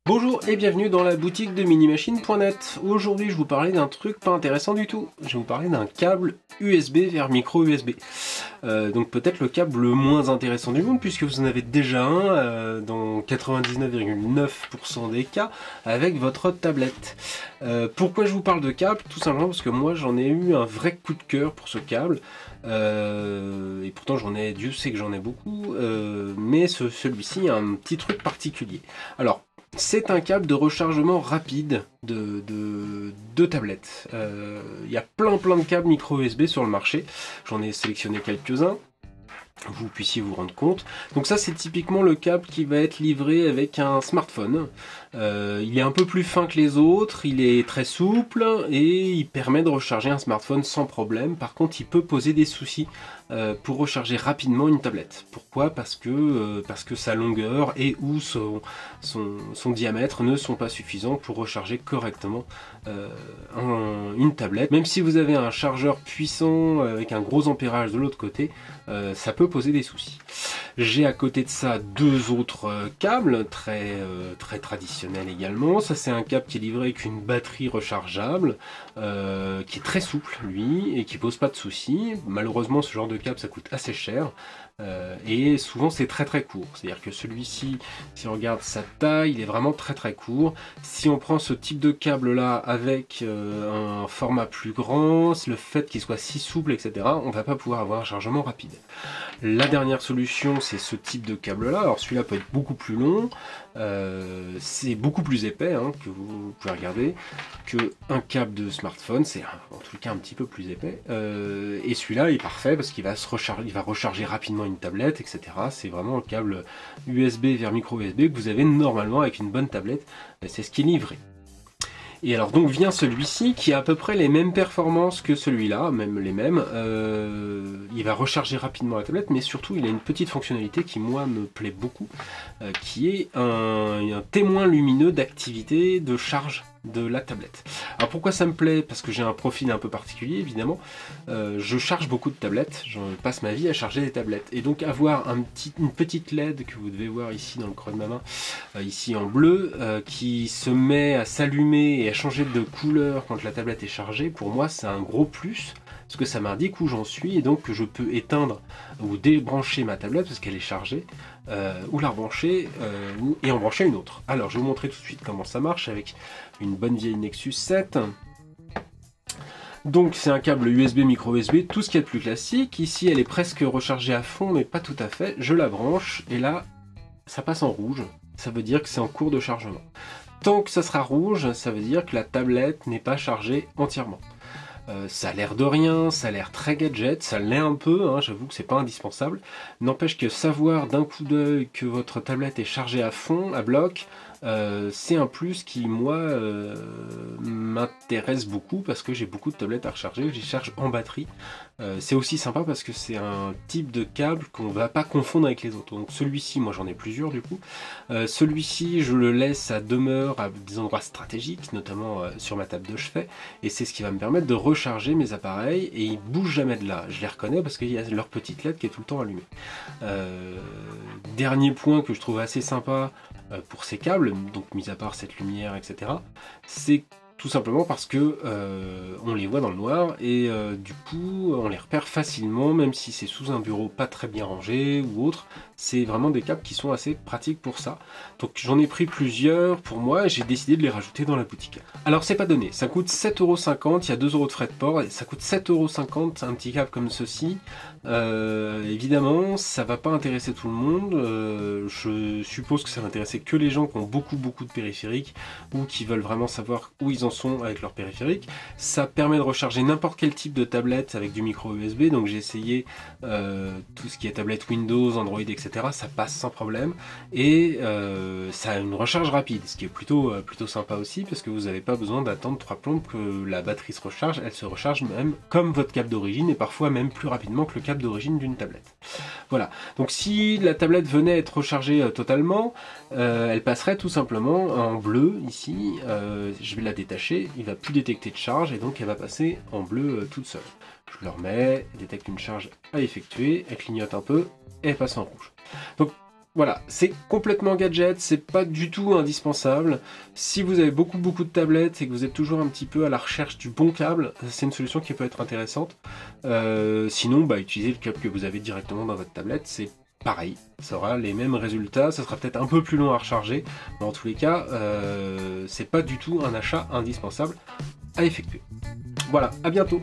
Bonjour et bienvenue dans la boutique de minimachine.net. Aujourd'hui je vous parlais d'un truc pas intéressant du tout. Je vais vous parler d'un câble USB vers micro USB. Donc peut-être le câble le moins intéressant du monde puisque vous en avez déjà un dans 99,9% des cas avec votre tablette. Pourquoi je vous parle de câble? Tout simplement parce que moi j'en ai eu un vrai coup de cœur pour ce câble. Et pourtant Dieu sait que j'en ai beaucoup, mais celui-ci a un petit truc particulier. Alors, c'est un câble de rechargement rapide de tablette. Il y a plein de câbles micro USB sur le marché. J'en ai sélectionné quelques-uns. Vous puissiez vous rendre compte. Donc ça c'est typiquement le câble qui va être livré avec un smartphone. Il est un peu plus fin que les autres, il est très souple et il permet de recharger un smartphone sans problème. Par contre il peut poser des soucis pour recharger rapidement une tablette. Pourquoi? Parce que sa longueur et ou son diamètre ne sont pas suffisants pour recharger correctement une tablette. Même si vous avez un chargeur puissant avec un gros ampérage de l'autre côté, ça peut poser des soucis. J'ai à côté de ça deux autres câbles très traditionnels également. Ça c'est un câble qui est livré avec une batterie rechargeable qui est très souple lui et qui pose pas de soucis. Malheureusement ce genre de câble ça coûte assez cher et souvent c'est très court. C'est-à-dire que celui-ci, si on regarde sa taille, il est vraiment très court. Si on prend ce type de câble là avec un format plus grand, le fait qu'il soit si souple etc, on va pas pouvoir avoir un chargement rapide. La dernière solution c'est ce type de câble là. Alors celui-là peut être beaucoup plus long, c'est beaucoup plus épais que vous pouvez regarder que un câble de smartphone, c'est en tout cas un petit peu plus épais, et celui-là est parfait parce qu'il va recharger rapidement une tablette etc. C'est vraiment le câble USB vers micro USB que vous avez normalement avec une bonne tablette, c'est ce qui est livré. Et alors donc vient celui-ci qui a à peu près les mêmes performances que celui-là, même les mêmes. Il va recharger rapidement la tablette, mais surtout il a une petite fonctionnalité qui moi me plaît beaucoup, qui est un témoin lumineux d'activité de charge de la tablette. Alors pourquoi ça me plaît? Parce que j'ai un profil un peu particulier évidemment. Je charge beaucoup de tablettes, je passe ma vie à charger des tablettes. Et donc avoir une petite LED que vous devez voir ici dans le creux de ma main, ici en bleu, qui se met à s'allumer et à changer de couleur quand la tablette est chargée, pour moi c'est un gros plus. Parce que ça m'indique où j'en suis et donc que je peux éteindre ou débrancher ma tablette parce qu'elle est chargée, ou la rebrancher et en brancher une autre. Alors je vais vous montrer tout de suite comment ça marche avec une bonne vieille Nexus 7. Donc c'est un câble USB micro USB, tout ce qu'il y a de plus classique. Ici elle est presque rechargée à fond mais pas tout à fait. Je la branche et là ça passe en rouge, ça veut dire que c'est en cours de chargement. Tant que ça sera rouge, ça veut dire que la tablette n'est pas chargée entièrement. Ça a l'air de rien, ça a l'air très gadget, ça l'est un peu, j'avoue que c'est pas indispensable. N'empêche que savoir d'un coup d'œil que votre tablette est chargée à fond, à bloc, c'est un plus qui moi m'intéresse beaucoup parce que j'ai beaucoup de tablettes à recharger, j'y charge en batterie. C'est aussi sympa parce que c'est un type de câble qu'on ne va pas confondre avec les autres. Donc celui-ci, moi j'en ai plusieurs du coup. Celui-ci, je le laisse à demeure à des endroits stratégiques, notamment sur ma table de chevet, et c'est ce qui va me permettre de recharger mes appareils et ils bougent jamais de là. Je les reconnais parce qu'il y a leur petite LED qui est tout le temps allumée. Dernier point que je trouve assez sympa pour ces câbles, donc mis à part cette lumière, etc., c'est tout simplement parce que on les voit dans le noir et du coup on les repère facilement, même si c'est sous un bureau pas très bien rangé ou autre. C'est vraiment des câbles qui sont assez pratiques pour ça. Donc j'en ai pris plusieurs pour moi et j'ai décidé de les rajouter dans la boutique. Alors c'est pas donné, ça coûte 7,50 €, il y a 2 € de frais de port et ça coûte 7,50 € un petit câble comme ceci. Évidemment ça va pas intéresser tout le monde, je suppose que ça va intéresser que les gens qui ont beaucoup de périphériques ou qui veulent vraiment savoir où ils en sont avec leurs périphériques. Ça permet de recharger n'importe quel type de tablette avec du micro USB, donc j'ai essayé tout ce qui est tablette Windows, Android, etc. Ça passe sans problème et ça a une recharge rapide, ce qui est plutôt sympa aussi parce que vous n'avez pas besoin d'attendre 3 plombes que la batterie se recharge, elle se recharge même comme votre câble d'origine et parfois même plus rapidement que le câble d'origine d'une tablette. Voilà, donc si la tablette venait à être rechargée totalement, elle passerait tout simplement en bleu ici, je vais la détacher, il va plus détecter de charge et donc elle va passer en bleu toute seule. Je le remets, elle détecte une charge à effectuer, elle clignote un peu et elle passe en rouge. Donc Voilà, c'est complètement gadget, c'est pas du tout indispensable. Si vous avez beaucoup de tablettes et que vous êtes toujours un petit peu à la recherche du bon câble, c'est une solution qui peut être intéressante. Sinon, utilisez le câble que vous avez directement dans votre tablette, c'est pareil, ça aura les mêmes résultats, ça sera peut-être un peu plus long à recharger, mais en tous les cas, c'est pas du tout un achat indispensable à effectuer. Voilà, à bientôt.